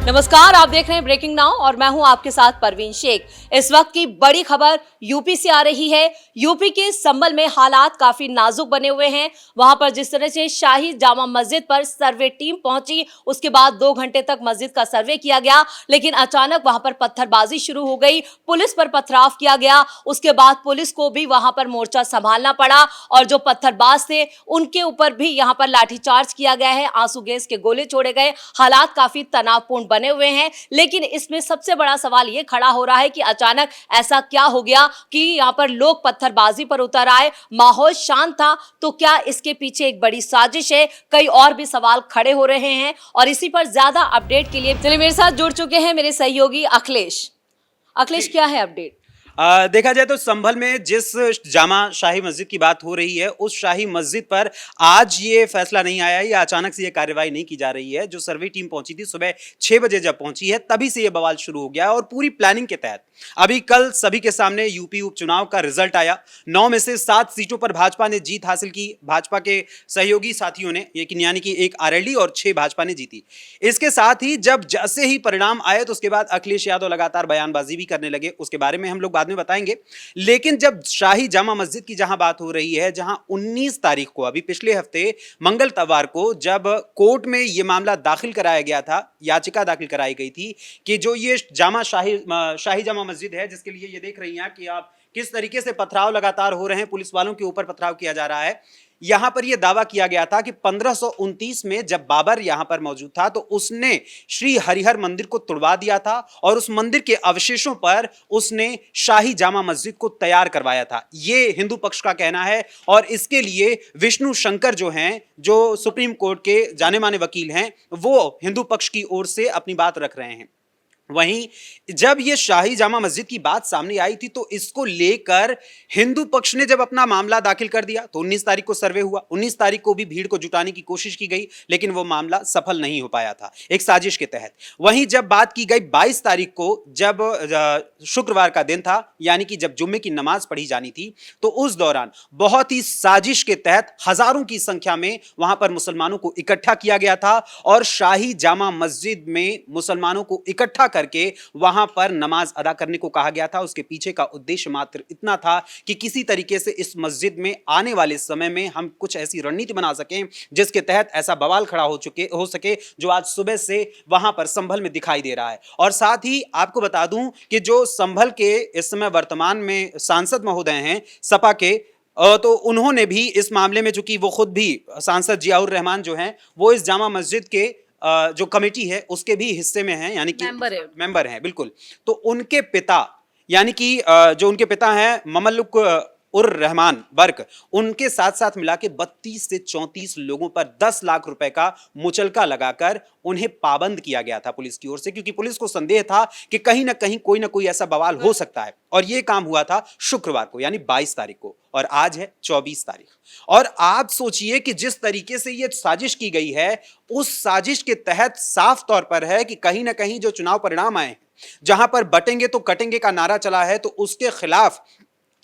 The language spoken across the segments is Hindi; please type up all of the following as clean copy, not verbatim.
नमस्कार, आप देख रहे हैं ब्रेकिंग नाउ और मैं हूं आपके साथ परवीन शेख। इस वक्त की बड़ी खबर यूपी से आ रही है। यूपी के संभल में हालात काफी नाजुक बने हुए हैं। वहां पर जिस तरह से शाही जामा मस्जिद पर सर्वे टीम पहुंची, उसके बाद 2 घंटे तक मस्जिद का सर्वे किया गया, लेकिन अचानक वहां पर पत्थरबाजी शुरू हो गई, पुलिस पर पथराव किया गया। उसके बाद पुलिस को भी वहां पर मोर्चा संभालना पड़ा और जो पत्थरबाज थे उनके ऊपर भी यहां पर लाठीचार्ज किया गया है, आंसू गैस के गोले छोड़े गए। हालात काफी तनावपूर्ण बने हुए हैं, लेकिन इसमें सबसे बड़ा सवाल यह खड़ा हो रहा है कि अचानक ऐसा क्या हो गया कि यहां पर लोग पत्थरबाजी पर उतर आए। माहौल शांत था, तो क्या इसके पीछे एक बड़ी साजिश है? कई और भी सवाल खड़े हो रहे हैं और इसी पर ज्यादा अपडेट के लिए चलिए मेरे साथ जुड़ चुके हैं मेरे सहयोगी अखिलेश। अखिलेश, क्या है अपडेट? देखा जाए तो संभल में जिस जामा शाही मस्जिद की बात हो रही है, उस शाही मस्जिद पर आज ये फैसला नहीं आया या अचानक से ये कार्रवाई नहीं की जा रही है। जो सर्वे टीम पहुंची थी सुबह 6 बजे जब पहुंची है, तभी से ये बवाल शुरू हो गया और पूरी प्लानिंग के तहत अभी कल सभी के सामने यूपी उपचुनाव का रिजल्ट आया। 9 में से 7 सीटों पर भाजपा ने जीत हासिल की। भाजपा के सहयोगी साथियों ने, यानी कि एक आरएलडी और 6 भाजपा ने जीती। इसके साथ ही जब जैसे ही परिणाम आए तो उसके बाद अखिलेश यादव लगातार बयानबाजी भी करने लगे। उसके बारे में हम लोग बाद में बताएंगे। लेकिन जब शाही जामा मस्जिद की जहां बात हो रही है, जहां 19 तारीख को, अभी पिछले हफ्ते मंगलवार को, जब कोर्ट में यह मामला दाखिल कराया गया था, याचिका दाखिल कराई गई थी कि जो ये शाही जामा मस्जिद है, जिसके लिए ये देख रही हैं कि आप किस तरीके से पथराव लगातार हो रहे हैं, पुलिस वालों के ऊपर पथराव किया जा रहा है। यहां पर यह दावा किया गया था कि 1529 में जब बाबर यहां पर मौजूद था तो उसने श्री हरिहर मंदिर को तुड़वा दिया था और उस मंदिर के अवशेषों पर उसने शाही जामा मस्जिद को तैयार करवाया था। यह हिंदू पक्ष का कहना है और इसके लिए विष्णु शंकर जो हैं, जो सुप्रीम कोर्ट के जाने माने वकील हैं, वो हिंदू पक्ष की ओर से अपनी बात रख रहे हैं। वहीं जब यह शाही जामा मस्जिद की बात सामने आई थी तो इसको लेकर हिंदू पक्ष ने जब अपना मामला दाखिल कर दिया तो 19 तारीख को सर्वे हुआ। 19 तारीख को भी भीड़ को जुटाने की कोशिश की गई, लेकिन वो मामला सफल नहीं हो पाया था एक साजिश के तहत। वहीं जब बात की गई 22 तारीख को, जब शुक्रवार का दिन था, यानी कि जब जुम्मे की नमाज पढ़ी जानी थी, तो उस दौरान बहुत ही साजिश के तहत हजारों की संख्या में वहां पर मुसलमानों को इकट्ठा किया गया था और शाही जामा मस्जिद में मुसलमानों को इकट्ठा करके वहां पर नमाज अदा करने को कहा गया था। उसके पीछे का उद्देश्य मात्र इतना था कि किसी तरीके से इस मस्जिद में आने वाले समय में हम कुछ ऐसी रणनीति बना सकें जिसके तहत ऐसा बवाल खड़ा हो सके जो आज सुबह से वहां पर संभल में दिखाई दे रहा है। और साथ ही आपको बता दूं कि जो संभल के इस समय वर्तमान में सांसद महोदय हैं सपा के, तो उन्होंने भी इस मामले में, चूंकि वो खुद भी सांसद जियाउर रहमान जो हैं, वो इस जामा मस्जिद के जो कमेटी है उसके भी हिस्से में हैं, यानी कि मेंबर हैं, बिल्कुल। तो उनके पिता, यानी कि जो उनके पिता हैं ममलुक उर रहमान बर्क, उनके साथ साथ मिला के 32 से 34 लोगों पर 10 लाख रुपए का मुचलका लगाकर उन्हें पाबंद किया गया था पुलिस की ओर से, क्योंकि पुलिस को संदेह था कि कहीं ना कहीं कोई ना कोई ऐसा बवाल हो सकता है। और यह काम हुआ था शुक्रवार को, यानी 22 तारीख को, और आज है 24 तारीख। और आप सोचिए कि जिस तरीके से यह साजिश की गई है, उस साजिश के तहत साफ तौर पर है कि कहीं ना कहीं जो चुनाव परिणाम आए, जहां पर बटेंगे तो कटेंगे का नारा चला है, तो उसके खिलाफ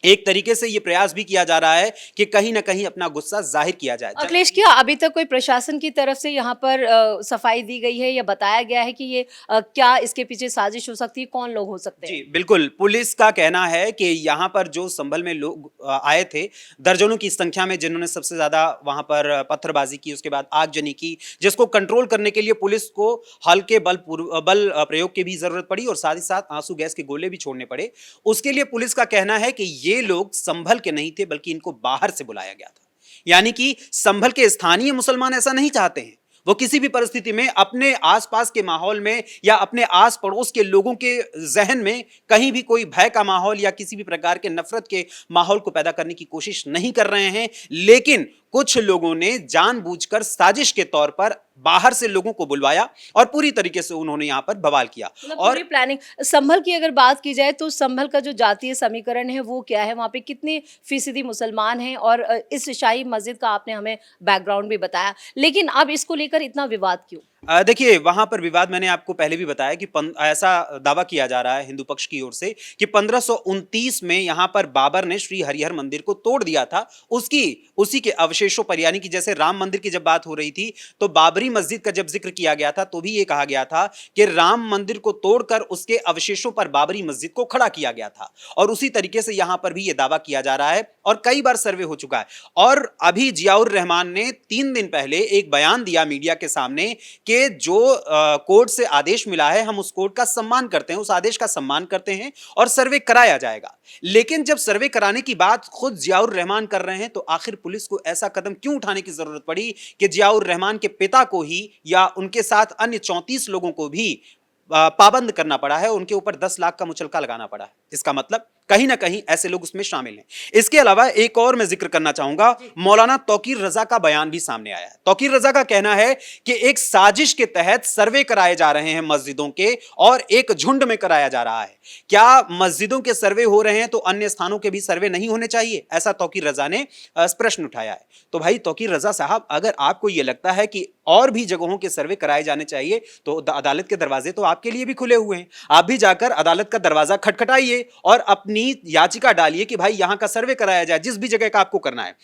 एक तरीके से यह प्रयास भी किया जा रहा है कि कहीं ना कहीं अपना गुस्सा जाहिर किया जाए। अखिलेश, क्या अभी तक कोई प्रशासन की तरफ से यहाँ पर सफाई दी गई है या बताया गया है कि ये क्या इसके पीछे साजिश हो सकती है, कौन लोग हो सकते हैं? जी बिल्कुल, पुलिस का कहना है कि यहाँ पर जो संभल में लोग आए थे दर्जनों की संख्या में, जिन्होंने सबसे ज्यादा वहां पर पत्थरबाजी की, उसके बाद आगजनी की, जिसको कंट्रोल करने के लिए पुलिस को हल्के बल प्रयोग की भी जरूरत पड़ी और साथ ही साथ आंसू गैस के गोले भी छोड़ने पड़े। उसके लिए पुलिस का कहना है कि ये लोग संभल के नहीं थे, बल्कि इनको बाहर से बुलाया गया था। यानी कि संभल के स्थानीय मुसलमान ऐसा नहीं चाहते हैं। वो किसी भी परिस्थिति में अपने आसपास के माहौल में या अपने आस पड़ोस के लोगों के जहन में कहीं भी कोई भय का माहौल या किसी भी प्रकार के नफरत के माहौल को पैदा करने की कोशिश नहीं कर रहे हैं। लेकिन कुछ लोगों ने जानबूझकर साजिश के तौर पर बाहर से लोगों को बुलवाया और पूरी तरीके से उन्होंने यहां पर बवाल किया। और पूरी प्लानिंग। संभल की अगर बात की जाए तो संभल का जो जातीय समीकरण है वो क्या है, वहां पे कितने फीसदी मुसलमान हैं, और इस शाही मस्जिद का आपने हमें बैकग्राउंड भी बताया, लेकिन अब इसको लेकर इतना विवाद क्यों? देखिए वहां पर विवाद मैंने आपको पहले भी बताया कि ऐसा दावा किया जा रहा है हिंदू पक्ष की ओर से कि 1529 में यहां पर बाबर ने श्री हरिहर मंदिर को तोड़ दिया था। उसकी उसी के अवशेषों पर, यानी कि जैसे राम मंदिर की जब बात हो रही थी तो बाबरी मस्जिद का जब जिक्र किया गया था तो भी ये कहा गया था कि राम मंदिर को तोड़कर उसके अवशेषों पर बाबरी मस्जिद को खड़ा किया गया था। और उसी तरीके से यहां पर भी यह दावा किया जा रहा है और कई बार सर्वे हो चुका है। और अभी जियाउर रहमान ने 3 दिन पहले एक बयान दिया मीडिया के सामने कि जो कोर्ट से आदेश मिला है हम उस कोर्ट का सम्मान करते हैं, उस आदेश का सम्मान करते हैं और सर्वे कराया जाएगा। लेकिन जब सर्वे कराने की बात खुद जियाउर रहमान कर रहे हैं तो आखिर पुलिस को ऐसा कदम क्यों उठाने की जरूरत पड़ी कि जियाउर रहमान के पिता को ही या उनके साथ अन्य 34 लोगों को भी पाबंद करना पड़ा है, उनके ऊपर 10 लाख का मुचलका लगाना पड़ा है। इसका मतलब कहीं ना कहीं ऐसे लोग उसमें शामिल हैं। इसके अलावा एक और मैं जिक्र करना चाहूंगा, मौलाना तौकीर रजा का बयान भी सामने आया है। तौकीर रजा का कहना है कि एक साजिश के तहत सर्वे कराए जा रहे हैं मस्जिदों के और एक झुंड में कराया जा रहा है। क्या मस्जिदों के सर्वे हो रहे हैं तो अन्य स्थानों के भी सर्वे नहीं होने चाहिए? ऐसा तौकीर रजा ने प्रश्न उठाया है। तो भाई तौकीर रजा साहब, अगर आपको यह लगता है कि और भी जगहों के सर्वे कराए जाने चाहिए तो अदालत के दरवाजे तो आपके लिए भी खुले हुए हैं। आप भी जाकर अदालत का दरवाजा खटखटाइए और अपनी याचिका डालिए कि भाई यहां का सर्वे कराया जाए, जिस भी जगह का आपको करना है।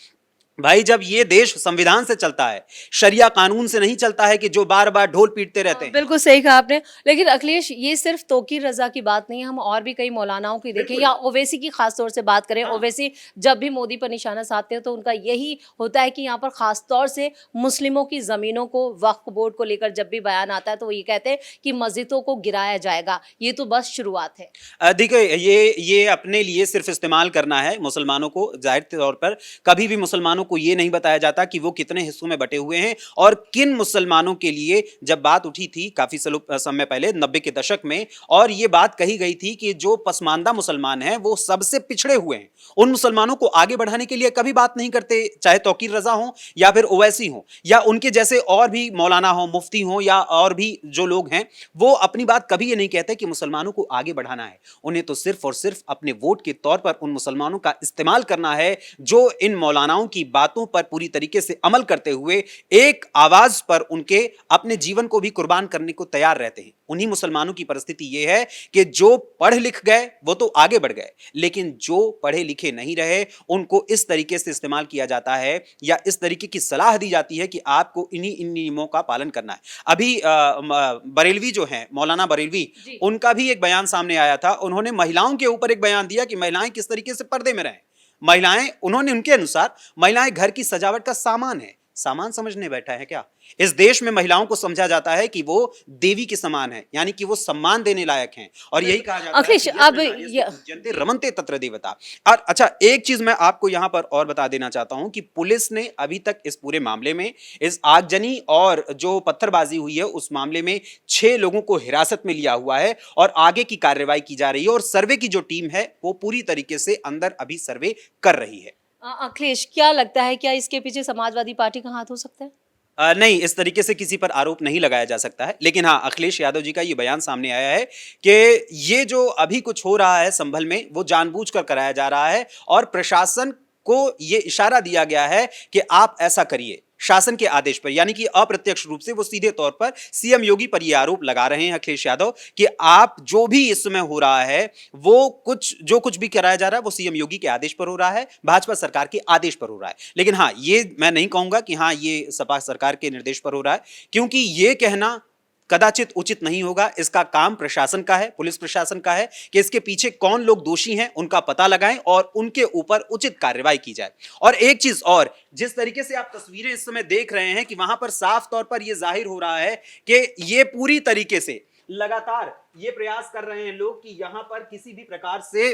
भाई जब ये देश संविधान से चलता है, शरिया कानून से नहीं चलता है कि जो बार बार ढोल पीटते रहते हैं। बिल्कुल सही कहा आपने। लेकिन अखिलेश, ये सिर्फ तौकीर रजा की बात नहीं है, हम और भी कई मौलानाओं की देखें या ओवैसी की खास तौर से बात करें। ओवैसी जब भी मोदी पर निशाना साधते हैं तो उनका यही होता है कि यहाँ पर खास तौर से मुस्लिमों की जमीनों को वक्फ बोर्ड को लेकर जब भी बयान आता है तो वो ये कहते हैं कि मस्जिदों को गिराया जाएगा। ये तो बस शुरुआत है। देखिए ये अपने लिए सिर्फ इस्तेमाल करना है मुसलमानों को। जाहिर तौर पर कभी भी मुसलमानों को ये नहीं बताया जाता कि वो कितने हिस्सों में बटे हुए हैं और किन मुसलमानों के लिए जब बात उठी थी काफी समय पहले 90 के दशक में, और ये बात कही गई थी कि जो पसमानदा मुसलमान हैं वो सबसे पिछड़े हुए हैं, उन मुसलमानों को आगे बढ़ाने के लिए कभी बात नहीं करते, चाहे तौकीर रजा हो या फिर ओवैसी हो या उनके जैसे और भी मौलाना हो, मुफ्ती हो या और भी जो लोग हैं, वो अपनी बात कभी ये नहीं कहते कि मुसलमानों को आगे बढ़ाना है। उन्हें तो सिर्फ और सिर्फ अपने वोट के तौर पर उन मुसलमानों का इस्तेमाल करना है जो इन मौलानाओं की बातों पर पूरी तरीके से अमल करते हुए एक आवाज पर उनके अपने जीवन को भी कुर्बान करने को तैयार रहते हैं। उन्हीं मुसलमानों की परिस्थिति यह है कि जो पढ़ लिख गए वो तो आगे बढ़ गए, लेकिन जो पढ़े लिखे नहीं रहे उनको इस तरीके से इस्तेमाल किया जाता है या इस तरीके की सलाह दी जाती है कि आपको इन नियमों का पालन करना है। अभी बरेलवी जो हैं, मौलाना बरेलवी, उनका भी एक बयान सामने आया था। उन्होंने महिलाओं के ऊपर एक बयान दिया कि महिलाएं किस तरीके से पर्दे में रहें। महिलाएं, उन्होंने उनके अनुसार महिलाएं घर की सजावट का सामान है। सामान समझने बैठा है क्या? इस देश में महिलाओं को समझा जाता है कि वो देवी के समान है, यानी कि वो सम्मान देने लायक हैं और यही कहा जाता अखिलेश, है कि अब जनते रमनते तत्र देवता। और अच्छा, एक चीज मैं आपको यहां पर और बता देना चाहता हूं कि पुलिस ने अभी तक इस पूरे मामले में, इस आगजनी और जो पत्थरबाजी हुई है उस मामले में 6 लोगों को हिरासत में लिया हुआ है और आगे की कार्रवाई की जा रही है और सर्वे की जो टीम है वो पूरी तरीके से अंदर अभी सर्वे कर रही है। अखिलेश, क्या लगता है, क्या इसके पीछे समाजवादी पार्टी का हाथ हो सकता है? नहीं, इस तरीके से किसी पर आरोप नहीं लगाया जा सकता है। लेकिन हाँ, अखिलेश यादव जी का ये बयान सामने आया है कि ये जो अभी कुछ हो रहा है संभल में वो जानबूझकर कराया जा रहा है और प्रशासन को ये इशारा दिया गया है कि आप ऐसा करिए शासन के आदेश पर, यानी कि अप्रत्यक्ष रूप से वो सीधे तौर पर सीएम योगी पर यह आरोप लगा रहे हैं अखिलेश यादव कि आप जो भी इस समय हो रहा है वो जो कुछ भी कराया जा रहा है वो सीएम योगी के आदेश पर हो रहा है, भाजपा सरकार के आदेश पर हो रहा है। लेकिन हाँ, ये मैं नहीं कहूंगा कि हाँ ये सपा सरकार के निर्देश पर हो रहा है, क्योंकि ये कहना कदाचित उचित नहीं होगा। इसका काम प्रशासन का है, पुलिस प्रशासन का है कि इसके पीछे कौन लोग दोषी हैं उनका पता लगाएं और उनके ऊपर उचित कार्रवाई की जाए। और एक चीज और, जिस तरीके से आप तस्वीरें इस समय देख रहे हैं कि वहां पर साफ तौर पर यह जाहिर हो रहा है कि ये पूरी तरीके से लगातार ये प्रयास कर रहे हैं लोग कि यहां पर किसी भी प्रकार से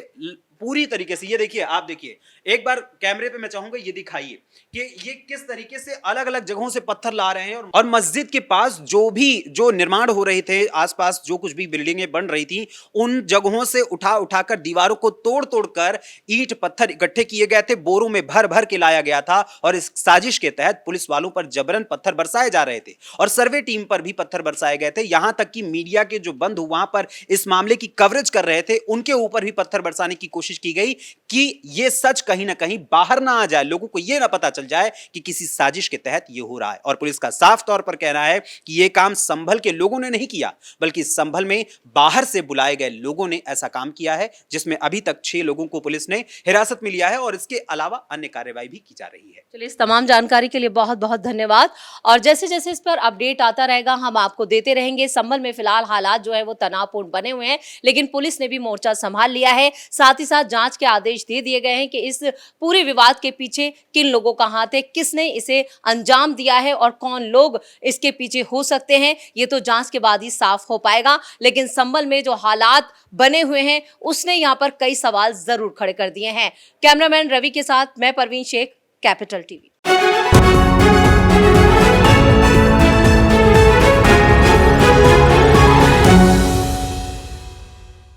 पूरी तरीके से, ये देखिए, आप देखिए एक बार कैमरे पे, मैं चाहूंगा ये दिखाइए कि ये किस तरीके से अलग अलग जगहों से पत्थर ला रहे हैं और मस्जिद के पास जो निर्माण हो रहे थे, आसपास जो कुछ भी बिल्डिंगें बन रही थी, उन जगहों से उठाकर दीवारों को तोड़ कर ईंट पत्थर इकट्ठे किए गए थे, बोरों में भर भर के लाया गया था और इस साजिश के तहत पुलिस वालों पर जबरन पत्थर बरसाए जा रहे थे और सर्वे टीम पर भी पत्थर बरसाए गए थे। यहां तक कि मीडिया के जो बंद वहां पर इस मामले की कवरेज कर रहे थे उनके ऊपर भी पत्थर बरसाने की कोशिश की गई कि ये सच कहीं ना कहीं बाहर ना आ जाए, लोगों को ये ना पता चल जाए कि किसी साजिश के तहत ये हो रहा है। और पुलिस का साफ तौर पर कहना है कि ये काम संभल के लोगों ने नहीं किया, बल्कि संभल में बाहर से बुलाए गए लोगों ने ऐसा काम किया है, जिसमें अभी तक 6 लोगों को पुलिस ने हिरासत में लिया है और इसके अलावा अन्य कार्रवाई भी की जा रही है। चलिए, इस तमाम जानकारी के लिए बहुत बहुत धन्यवाद। और जैसे जैसे इस पर अपडेट आता रहेगा हम आपको देते रहेंगे। संभल में फिलहाल हालात जो है वो तनावपूर्ण बने हुए हैं, लेकिन पुलिस ने भी मोर्चा संभाल लिया है। साथ ही साथ जांच के आदेश दे दिए गए हैं कि इस पूरे विवाद के पीछे किन लोगों का हाथ है, किसने इसे अंजाम दिया है और कौन लोग इसके पीछे हो सकते हैं, ये तो जांच के बाद ही साफ हो पाएगा। लेकिन संभल में जो हालात बने हुए हैं उसने यहाँ पर कई सवाल जरूर खड़े कर दिए हैं। कैमरामैन रवि के साथ मैं परवीन शेख, कैपिटल टीवी।